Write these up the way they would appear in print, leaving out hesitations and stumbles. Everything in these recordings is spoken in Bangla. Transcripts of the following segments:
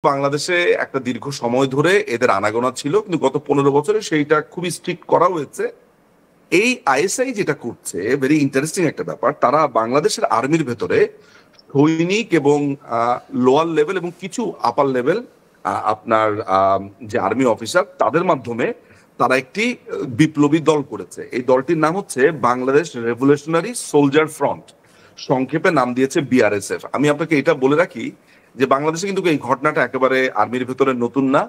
বাংলাদেশে একটা দীর্ঘ সময় ধরে এদের আনাগোনা ছিল, কিন্তু গত 15 বছরে সেইটা খুবই স্ট্রিক্ট করা হয়েছে। এই আইএসআই যেটা করছে, ভেরি ইন্টারেস্টিং একটা ব্যাপার, তারা বাংলাদেশের আর্মির ভেতরে সৈনিক এবং লোয়ার লেভেল এবং কিছু আপার লেভেল আপনার যে আর্মি অফিসার তাদের মাধ্যমে তারা একটি বিপ্লবী দল করেছে। এই দলটির নাম হচ্ছে বাংলাদেশ রেভলিউশনারি সোলজার ফ্রন্ট, সংক্ষেপে নাম দিয়েছে বিআরএসএফ। আমি আপনাকে এটা বলে রাখি যে বাংলাদেশে কিন্তু এই ঘটনাটা একেবারে আর্মির ভেতরে নতুন না।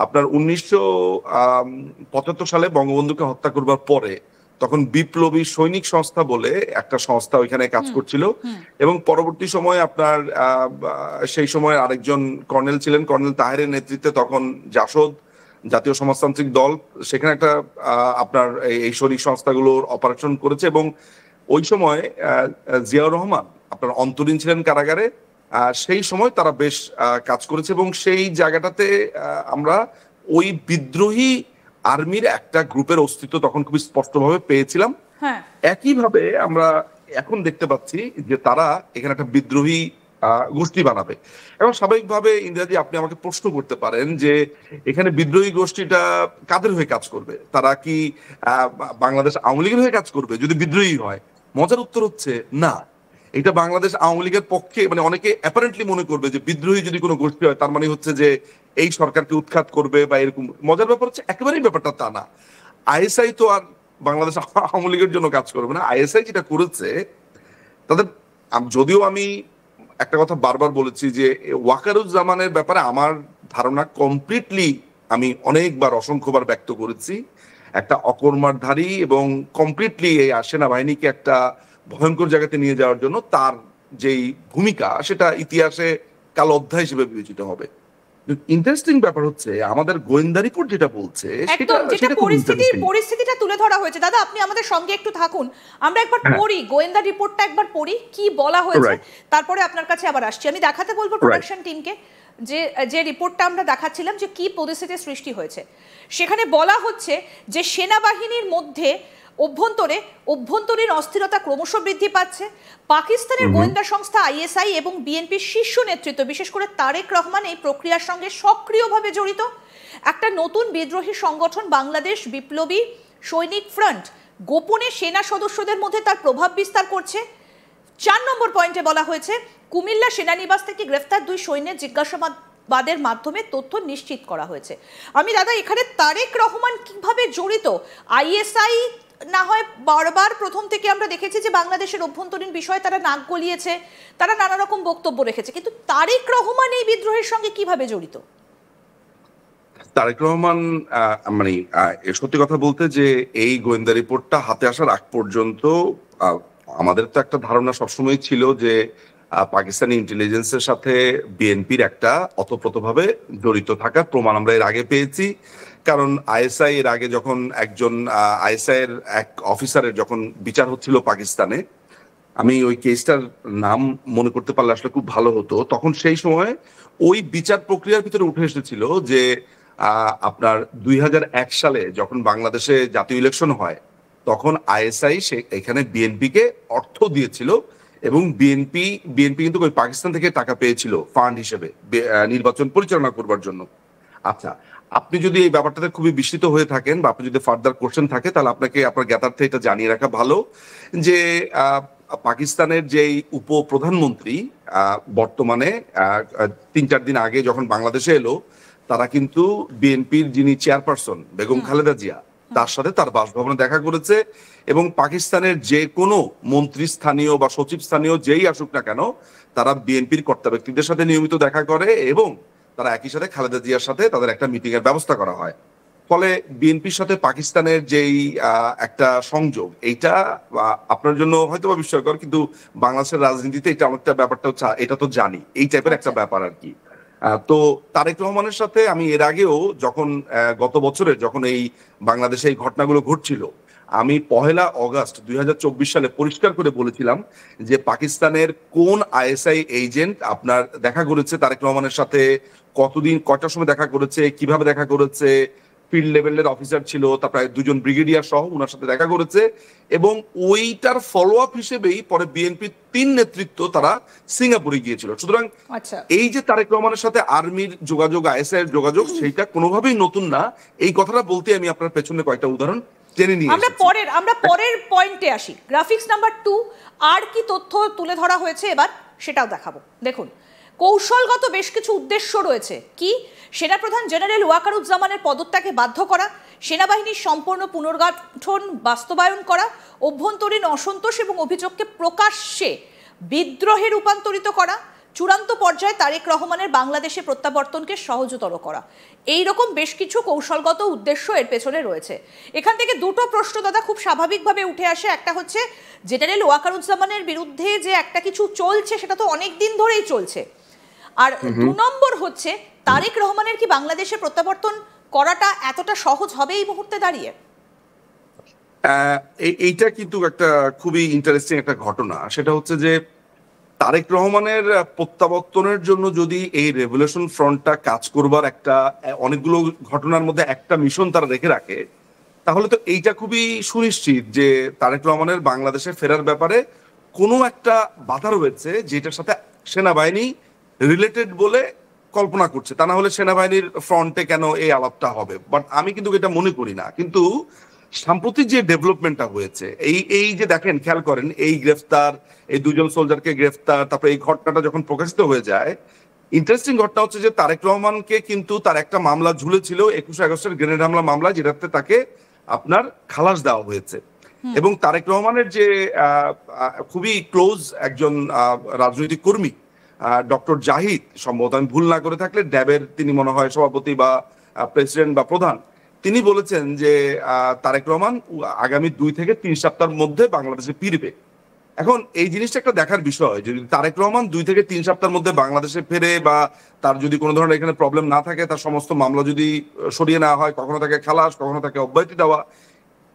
আপনার 1975 সালে বঙ্গবন্ধুকে হত্যা করবার পরে তখন বিপ্লবী সৈনিক সংস্থা বলে একটা সংস্থা ওইখানে কাজ করছিল, এবং পরবর্তী সময়ে আপনার সেই সময় আরেকজন কর্নেল ছিলেন, কর্নেল তাহেরের নেতৃত্বে তখন জাসদ জাতীয় সমাজতান্ত্রিক দল সেখানে একটা আপনার এই সৈনিক সংস্থাগুলোর অপারেশন করেছে। এবং ওই সময় জিয়াউর রহমান আপনার অন্তরীণ ছিলেন কারাগারে। সেই সময় তারা বেশ কাজ করেছে এবং সেই জায়গাটাতে আমরা ওই বিদ্রোহী আর্মির একটা গ্রুপের অস্তিত্ব তখন খুবই স্পষ্টভাবে পেয়েছিলাম। একইভাবে আমরা এখন দেখতে পাচ্ছি যে তারা এখানে একটা বিদ্রোহী গোষ্ঠী বানাবে। এবং স্বাভাবিকভাবে ইন্দিরাজি আপনি আমাকে প্রশ্ন করতে পারেন যে এখানে বিদ্রোহী গোষ্ঠীটা কাদের হয়ে কাজ করবে? তারা কি বাংলাদেশ আওয়ামী লীগের হয়ে কাজ করবে যদি বিদ্রোহী হয়? মজার উত্তর হচ্ছে না। এটা বাংলাদেশ আওয়ামী লীগের পক্ষে, মানে অনেকে অ্যাপারেন্টলি মনে করবে যে বিদ্রোহী যদি কোনো গোষ্ঠী হয় তার মানে হচ্ছে যে এই সরকারকে উৎখাত করবে বা এরকম। মজার ব্যাপার হচ্ছে একেবারেই ব্যাপারটা তা না। আইএসআই তো আর বাংলাদেশ আওয়ামী লীগের জন্য কাজ করবে না। আইএসআই যেটা করেছে তাদের, যদিও আমি একটা কথা বারবার বলেছি যে ওয়াকারুজ্জামানের ব্যাপারে আমার ধারণা কমপ্লিটলি আমি অনেকবার অসংখ্যবার ব্যক্ত করেছি, একটা অকর্মারধারী এবং কমপ্লিটলি এই সেনাবাহিনীকে একটা ভয়ঙ্কর জায়গাতে নিয়ে যাওয়ার জন্য তার যেই ভূমিকা সেটা ইতিহাসে কালো অধ্যায় হিসেবে বিবেচিত হবে। ইন্টারেস্টিং ব্যাপার হচ্ছে আমাদের গোয়েন্দা রিপোর্ট যেটা বলছে পরিস্থিতিটা তুলে ধরা হয়েছে। দাদা আপনি আমাদের সঙ্গে একটু থাকুন, আমরা একবার পড়ি গোয়েন্দা রিপোর্টটা, একবার পড়ি কি বলা হয়েছে, তারপরে আপনার কাছে আবার আসছি। আমি দেখাতে বলবো প্রোডাকশন টিমকে যে রিপোর্টটা আমরা দেখাচ্ছিলাম যে কি পরিস্থিতির সৃষ্টি হয়েছে। সেখানে বলা হচ্ছে যে সেনাবাহিনীর মধ্যে অভ্যন্তরীণ অস্থিরতা ক্রমশ বৃদ্ধি পাচ্ছে। পাকিস্তানের গোয়েন্দা সংস্থা আইএসআই এবং বিএনপির শীর্ষ নেতৃত্ব বিশেষ করে তারেক রহমান এই প্রক্রিয়ার সঙ্গে সক্রিয়ভাবে জড়িত। একটা নতুন বিদ্রোহী সংগঠন বাংলাদেশ বিপ্লবী সৈনিক ফ্রন্ট গোপনে সেনা সদস্যদের মধ্যে তার প্রভাব বিস্তার করছে। 4 নম্বর পয়েন্টে বলা হয়েছে কুমিল্লা সেনানিবাস থেকে গ্রেফতার 2 সৈন্যের জিজ্ঞাসাবাদের মাধ্যমে তথ্য নিশ্চিত করা হয়েছে। আমি দাদা এখানে তারেক রহমান কিভাবে জড়িত? আইএসআই না হয় বারবার প্রথম থেকে আমরা দেখেছি যে বাংলাদেশের অভ্যন্তরীণ বিষয়ে তারা নাক গলিয়েছে, তারা নানা রকম বক্তব্য রেখেছে, কিন্তু তারেক রহমান এই বিদ্রোহের সঙ্গে কিভাবে জড়িত? তারেক রহমান মানে সত্যি কথা বলতে যে এই গোয়েন্দা রিপোর্টটা হাতে আসার আগ পর্যন্ত আমাদের তো একটা ধারণা সবসময় ছিল যে পাকিস্তানি ইন্টেলিজেন্সের সাথে বিএনপির একটা অতপ্রতভাবে জড়িত থাকার প্রমাণ আমরা এর আগে পেয়েছি। কারণ আইএসআই এর আগে যখন একজন আইএসআই এর এক অফিসারের যখন বিচার হচ্ছিল পাকিস্তানে, আমি ওই কেসটার নাম মনে করতে পারলে আসলে খুব ভালো হতো, তখন সেই সময় ওই বিচার প্রক্রিয়ার ভিতরে উঠে এসেছিল যে আপনার 2001 সালে যখন বাংলাদেশে জাতীয় ইলেকশন হয় তখন আইএসআই এখানে বিএনপিকে অর্থ দিয়েছিল এবং বিএনপি কিন্তু ওই পাকিস্তান থেকে টাকা পেয়েছিল ফান্ড হিসেবে নির্বাচন পরিচালনা করবার জন্য। আচ্ছা, আপনি যদি এই ব্যাপারটাতে খুবই বিস্মিত হয়ে থাকেন বা আপনি যদি ফার্দার কোশ্চেন থাকে তাহলে আপনাকে আপনার জ্ঞাতার্থে এটা জানিয়ে রাখা ভালো যে পাকিস্তানের যেই উপপ্রধানমন্ত্রী বর্তমানে 3-4 দিন আগে যখন বাংলাদেশে এলো, তারা কিন্তু বিএনপির যিনি চেয়ারপারসন বেগম খালেদা জিয়া তার সাথে তার বাসভবনে দেখা করেছে এবং পাকিস্তানের যে কোনো মন্ত্রী স্থানীয় বা সচিব স্থানীয় যেই আসুক না কেন তারা বিএনপির কর্তা ব্যক্তিদের সাথে নিয়মিত দেখা করে এবং তারা একই সাথে খালেদা জিয়ার সাথে তাদের একটা মিটিং এর ব্যবস্থা করা হয়। ফলে বিএনপির সাথে পাকিস্তানের যেই একটা সংযোগ, এইটা আপনার জন্য হয়তো বা বিস্ময়কর, কিন্তু বাংলাদেশের রাজনীতিতে এটা অনেকটা ব্যাপারটা হচ্ছে এটা তো জানি, এই টাইপের একটা ব্যাপার আর কি। তো তারেক রহমানের সাথে আমি এর আগেও যখন গত বছরে যখন এই বাংলাদেশে এই ঘটনাগুলো ঘটছিল, আমি 1 আগস্ট 2024 সালে পরিষ্কার করে বলেছিলাম যে পাকিস্তানের কোন আইএসআই এজেন্ট আপনার দেখা করেছে তারেক রহমানের সাথে, কতদিন কয়টার সময় দেখা করেছে, কিভাবে দেখা করেছে, ফিল্ড লেভেলের অফিসার ছিল, তার প্রায় 2জন ব্রিগেডিয়ার সহ ওনার সাথে দেখা করেছে, এবং ওইটার ফলো আপ হিসেবেই পরে বিএনপির 3 নেতৃত্ব তারা সিঙ্গাপুরে গিয়েছিল। সুতরাং আচ্ছা, এই যে তারেক রহমানের সাথে আর্মির যোগাযোগ, আইএসআই এর যোগাযোগ, সেইটা কোনোভাবেই নতুন না। এই কথাটা বলতে আমি আপনার পেছনে কয়েকটা উদাহরণ জেনে নিয়ে আমরা পরের পয়েন্টে আসি। গ্রাফিক্স নাম্বার 2, আর কি তথ্য তুলে ধরা হয়েছে এবার সেটাও দেখাবো। দেখুন, কৌশলগত বেশ কিছু উদ্দেশ্য রয়েছে। কি? সেনাপ্রধান জেনারেল ওয়াকারুজ্জামানের পদত্যাগে বাধ্য করা, সেনাবাহিনীর সম্পূর্ণ পুনর্গঠন বাস্তবায়ন করা, অভ্যন্তরীণ অসন্তোষ এবং অভিযোগকে প্রকাশ্যে বিদ্রোহে রূপান্তরিত করা, চূড়ান্ত পর্যায়ে তারেক রহমানের বাংলাদেশে প্রত্যাবর্তনকে সহজতর করা। এই রকম বেশ কিছু কৌশলগত উদ্দেশ্য এর পেছনে রয়েছে। এখান থেকে দুটো প্রশ্ন দাদা খুব স্বাভাবিকভাবে উঠে আসে। একটা হচ্ছে, জেনারেল ওয়াকারুজ্জামানের বিরুদ্ধে যে একটা কিছু চলছে সেটা তো অনেক দিন ধরেই চলছে। আর 2 নম্বর হচ্ছে, তারেক রহমানের কি বাংলাদেশে প্রত্যাবর্তন করাটা এতটা সহজ হবে এই মুহূর্তে দাঁড়িয়ে? এইটা কিন্তু একটা খুবই ইন্টারেস্টিং একটা ঘটনা। সেটা হচ্ছে যে তারেক রহমানের প্রত্যাবর্তনের জন্য যদি এই রেভলিউশন ফ্রন্টটা কাজ করবার একটা অনেকগুলো ঘটনার মধ্যে একটা মিশন তারা রেখে রাখে, তাহলে তো এইটা খুবই সুনিশ্চিত যে তারেক রহমানের বাংলাদেশে ফেরার ব্যাপারে কোনো একটা বাধা রয়েছে যেটার সাথে সেনাবাহিনী রিলেটেড বলে কল্পনা করছে। তা না হলে সেনাবাহিনীর ফ্রন্টে কেন এই আলাপটা হবে? বাট আমি কিন্তু এটা মনে করি না। কিন্তু সাম্প্রতিক যে ডেভেলপমেন্টটা হয়েছে, এই যে দেখেন, খেয়াল করেন, এই গ্রেফতার, এই 2জন সোলজারকে গ্রেফতার, তারপরে এই ঘটনাটা যখন প্রকাশিত হয়ে যায়, ইন্টারেস্টিং ঘটনা হচ্ছে যে তারেক রহমানকে কিন্তু তার একটা মামলা ঝুলেছিল 21 আগস্টের গ্রেনেড হামলা মামলা, যেটাতে তাকে আপনার খালাস দেওয়া হয়েছে। এবং তারেক রহমানের যে খুবই ক্লোজ একজন রাজনৈতিক কর্মী, ডক্টর জাহিদ, সম্ভবত আমি ভুল না করে থাকলে ড্যাবের তিনি মনে হয় সভাপতি বা প্রেসিডেন্ট বা প্রধান, তিনি বলেছেন যে তারেক রহমান আগামী 2 থেকে 3 সপ্তাহের মধ্যে বাংলাদেশে ফিরবে। এখন এই জিনিসটা একটা দেখার বিষয়, যদি তারেক রহমান 2 থেকে 3 সপ্তাহের মধ্যে বাংলাদেশে ফেরে, বা তার যদি কোনো ধরনের এখানে প্রবলেম না থাকে, তার সমস্ত মামলা যদি সরিয়ে নেওয়া হয়, কখনো তাকে খালাস, কখনো তাকে অব্যাহতি দেওয়া,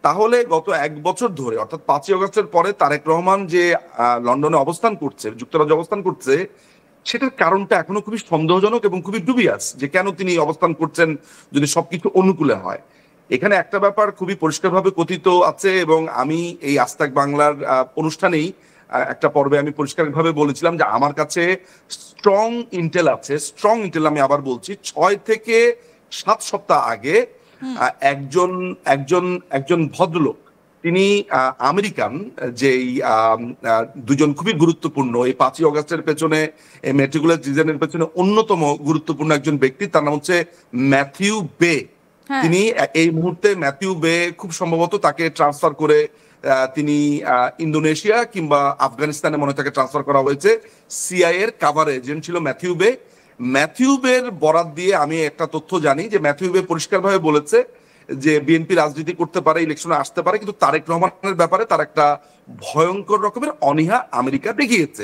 তাহলে গত 1 বছর ধরে, অর্থাৎ 5ই আগস্টের পরে তারেক রহমান যে লন্ডনে অবস্থান করছে, যুক্তরাজ্যে অবস্থান করছে, সেটার কারণটা এখনো খুবই সন্দেহজনক এবং খুবই ডুবিয়াস, যে কেন তিনি অবস্থান করছেন যদি সবকিছু অনুকূলে হয়। এখানে একটা ব্যাপার খুবই পরিষ্কারভাবে কথিত আছে, এবং আমি এই আস্তাক বাংলার অনুষ্ঠানেই একটা পর্বে আমি পরিষ্কারভাবে বলেছিলাম যে আমার কাছে স্ট্রং ইন্টেল আছে। স্ট্রং ইন্টেল, আমি আবার বলছি, 6 থেকে 7 সপ্তাহ আগে একজন একজন একজন ভদ্রলোক, তিনি আমেরিকান, যেই 2জন খুবই গুরুত্বপূর্ণ এই 5ই আগস্টের পেছনে, এই মেট্রিকুলার ডিজাইনের পেছনে অন্যতম গুরুত্বপূর্ণ একজন ব্যক্তি, তার নাম হচ্ছে ম্যাথিউ বে। তিনি এই মুহূর্তে, ম্যাথিউ বে খুব সম্ভবত তাকে ট্রান্সফার করে তিনি ইন্দোনেশিয়া কিংবা আফগানিস্তানে মনে হয় তাকে ট্রান্সফার করা হয়েছে। সিআইএ এর কাভার এজেন্ট ছিল ম্যাথিউ বে। ম্যাথিউ বের বরাত দিয়ে আমি একটা তথ্য জানি যে ম্যাথিউ বে পরিষ্কারভাবে বলেছে যে বিএনপি রাজনীতি করতে পারে, ইলেকশনে আসতে পারে, কিন্তু তারেক রহমানের ব্যাপারে তার একটা ভয়ঙ্কর রকমের অনীহা আমেরিকা দেখিয়েছে।